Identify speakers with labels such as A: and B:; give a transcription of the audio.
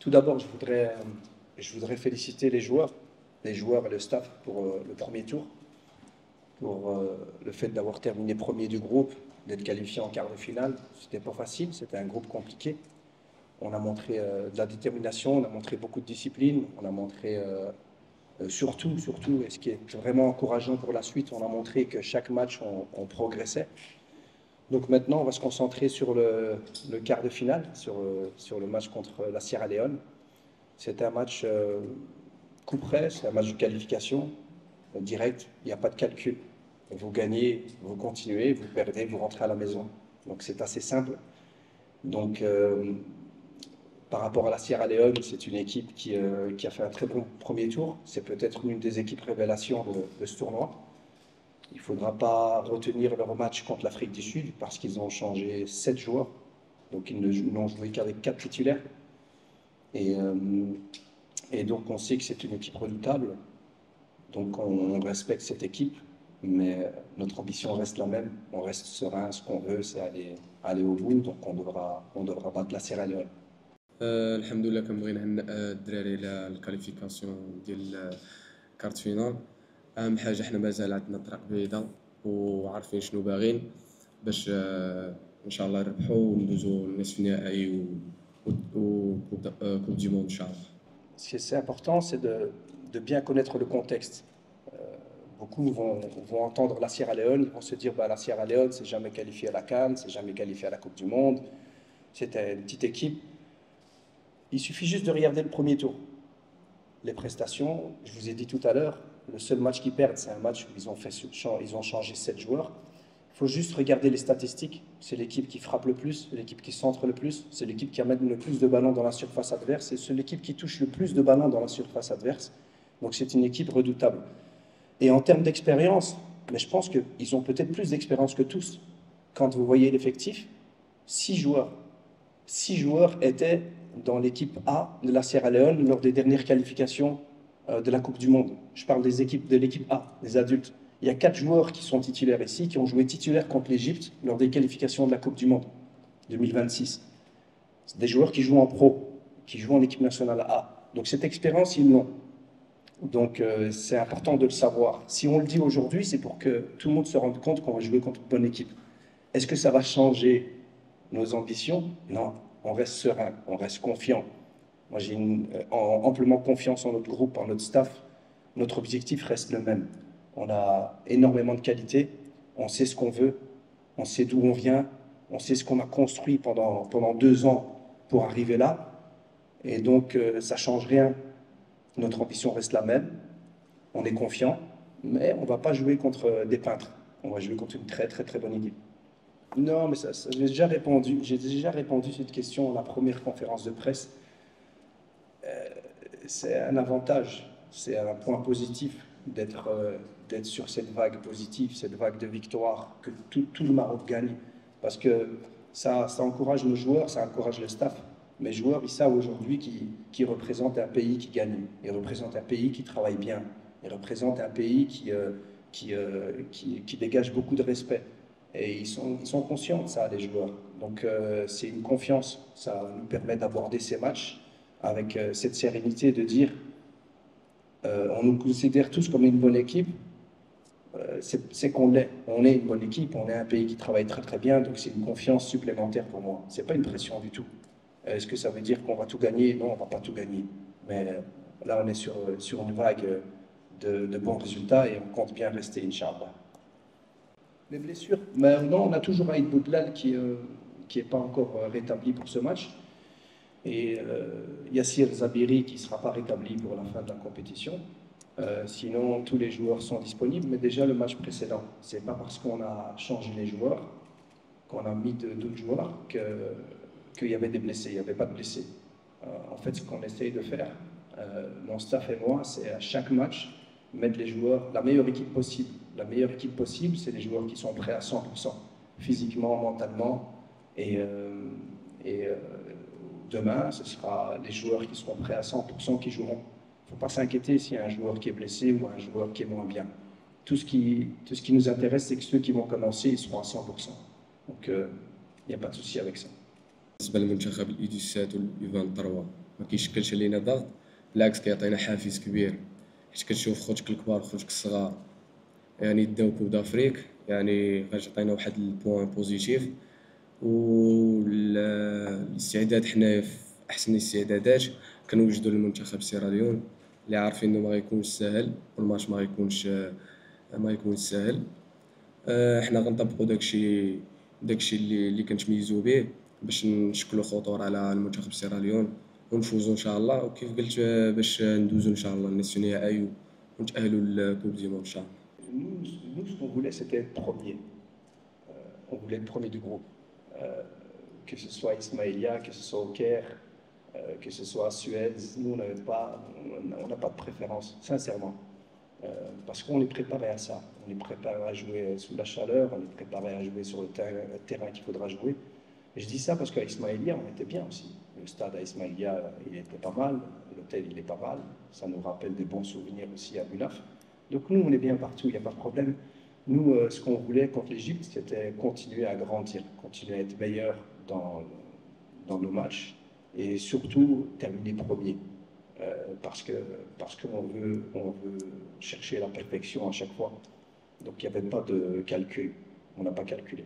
A: Tout d'abord, je voudrais féliciter les joueurs et le staff pour le premier tour, pour le fait d'avoir terminé premier du groupe, d'être qualifié en quart de finale. C'était pas facile, c'était un groupe compliqué. On a montré de la détermination, on a montré beaucoup de discipline, on a montré surtout, et ce qui est vraiment encourageant pour la suite, on a montré que chaque match, on progressait. Donc maintenant, on va se concentrer sur le quart de finale, sur le match contre la Sierra Leone. C'est un match coup près, c'est un match de qualification direct, il n'y a pas de calcul. Vous gagnez, vous continuez, vous perdez, vous rentrez à la maison. Donc c'est assez simple. Donc par rapport à la Sierra Leone, c'est une équipe qui a fait un très bon premier tour. C'est peut-être une des équipes révélations de ce tournoi. Il ne faudra pas retenir leur match contre l'Afrique du Sud parce qu'ils ont changé 7 joueurs. Donc ils n'ont joué qu'avec 4 titulaires. Et, et donc on sait que c'est une équipe redoutable. Donc on respecte cette équipe. Mais notre ambition reste la même. On reste serein. Ce qu'on veut, c'est aller au bout. Donc on devra battre la Sierra Leone.
B: الحمد لله كنبغي نهنئ الدراري على الكاليفيكاسيون ديال كارت فينال. اهم حاجه حنا مازال عندنا طريق بعيده وعارفين شنو باغيين باش ان شاء الله نربحوا وندوزو للنصف النهائي وكوب دي موند ان شاء الله.
A: Ce qui est important, c'est de bien connaître le contexte. Beaucoup vont entendre la Sierra Leone, ils vont se dire bah, la Sierra Leone, c'est jamais qualifié à la CAN, c'est jamais qualifié à la Coupe du Monde, c'était une petite équipe. Il suffit juste de regarder le premier tour. Les prestations, je vous ai dit tout à l'heure, le seul match qu'ils perdent, c'est un match où ils ont changé 7 joueurs. Il faut juste regarder les statistiques. C'est l'équipe qui frappe le plus, c'est l'équipe qui centre le plus, c'est l'équipe qui amène le plus de ballons dans la surface adverse, et c'est l'équipe qui touche le plus de ballons dans la surface adverse. Donc c'est une équipe redoutable. Et en termes d'expérience, mais je pense qu'ils ont peut-être plus d'expérience que tous. Quand vous voyez l'effectif, 6 joueurs. 6 joueurs étaient dans l'équipe A de la Sierra Leone lors des dernières qualifications de la Coupe du Monde. Je parle des équipes de l'équipe A, des adultes. Il y a 4 joueurs qui sont titulaires ici, qui ont joué titulaire contre l'Égypte lors des qualifications de la Coupe du Monde 2026. C'est des joueurs qui jouent en pro, qui jouent en équipe nationale A. Donc cette expérience, ils l'ont. Donc c'est important de le savoir. Si on le dit aujourd'hui, c'est pour que tout le monde se rende compte qu'on va jouer contre une bonne équipe. Est-ce que ça va changer nos ambitions? Non, on reste serein, on reste confiant. Moi, j'ai amplement confiance en notre groupe, en notre staff. Notre objectif reste le même. On a énormément de qualités, on sait ce qu'on veut, on sait d'où on vient, on sait ce qu'on a construit pendant 2 ans pour arriver là. Et donc, ça ne change rien. Notre ambition reste la même. On est confiant, mais on ne va pas jouer contre des peintres. On va jouer contre une très, très, très bonne équipe. Non, mais ça j'ai déjà répondu. J'ai déjà répondu à cette question à la première conférence de presse. C'est un avantage, c'est un point positif d'être sur cette vague positive, cette vague de victoire, que tout le Maroc gagne. Parce que ça encourage nos joueurs, ça encourage le staff. Mes joueurs, ils savent aujourd'hui qu'ils représentent un pays qui gagne. Ils représentent un pays qui travaille bien. Ils représentent un pays qui dégage beaucoup de respect. Et ils sont conscients de ça, les joueurs. Donc c'est une confiance. Ça nous permet d'aborder ces matchs avec cette sérénité de dire on nous considère tous comme une bonne équipe. C'est qu'on l'est. On est une bonne équipe, on est un pays qui travaille très très bien, donc c'est une confiance supplémentaire pour moi. C'est pas une pression du tout. Est-ce que ça veut dire qu'on va tout gagner? Non, on va pas tout gagner. Mais là, on est sur une vague de bons résultats et on compte bien rester, Inch'Allah. Les blessures? Mais non, on a toujours Aïd Boudlal qui n'est pas encore rétabli pour ce match. Et Yassir Zabiri qui ne sera pas rétabli pour la fin de la compétition. Sinon, tous les joueurs sont disponibles, mais déjà le match précédent, ce n'est pas parce qu'on a changé les joueurs, qu'on a mis d'autres joueurs, qu'il y avait des blessés. Il n'y avait pas de blessés. En fait, ce qu'on essaye de faire, mon staff et moi, c'est à chaque match mettre les joueurs, la meilleure équipe possible. La meilleure équipe possible, c'est les joueurs qui sont prêts à 100%, physiquement, mentalement. Et demain, ce sera les joueurs qui seront prêts à 100% qui joueront. Il ne faut pas s'inquiéter s'il y a un joueur qui est blessé ou un joueur qui est moins bien. Tout ce qui nous intéresse, c'est que ceux qui vont commencer, ils seront à 100%. Donc, il n'y a pas de souci avec ça.
B: بالنسبه للمنتخب الايدي السادس واليوفان 3 ما كيشكلش علينا ضغط، بالعكس كيعطينا حافز كبير، حيت كتشوف خوتك الكبار خوتك الصغار يعني داو كوب دافريك، يعني غتعطينا واحد البوان بوزيتيف. والاستعداد حنايا في احسن الاستعدادات كنوجدوا المنتخب سيراليون اللي عارفين انه ما غيكونش ساهل، والماتش ما يكونش ساهل. حنا غنطبقوا داكشي اللي كنتميزوا به باش نشكلوا خطوره على المنتخب سيراليون ونفوزوا ان شاء الله، وكيف قلت باش ندوزوا ان شاء الله النيسيونيا ونتاهلوا للكوب دي موند ان شاء الله.
A: Nous, ce qu'on voulait, c'était être premier. On voulait être premier du groupe. Que ce soit Ismaïlia, que ce soit au Caire, que ce soit Suez, nous, on n'a pas de préférence, sincèrement. Parce qu'on est préparé à ça. On est préparé à jouer sous la chaleur, on est préparé à jouer sur le terrain qu'il faudra jouer. Et je dis ça parce qu'à Ismaïlia, on était bien aussi. Le stade à Ismaïlia, il était pas mal. L'hôtel, il est pas mal. Ça nous rappelle des bons souvenirs aussi à Bunaf. Donc nous, on est bien partout, il n'y a pas de problème. Nous, ce qu'on voulait contre l'Égypte, c'était continuer à grandir, continuer à être meilleur dans nos matchs et surtout terminer premier. Parce qu'on veut chercher la perfection à chaque fois. Donc il n'y avait pas de calcul. On n'a pas calculé.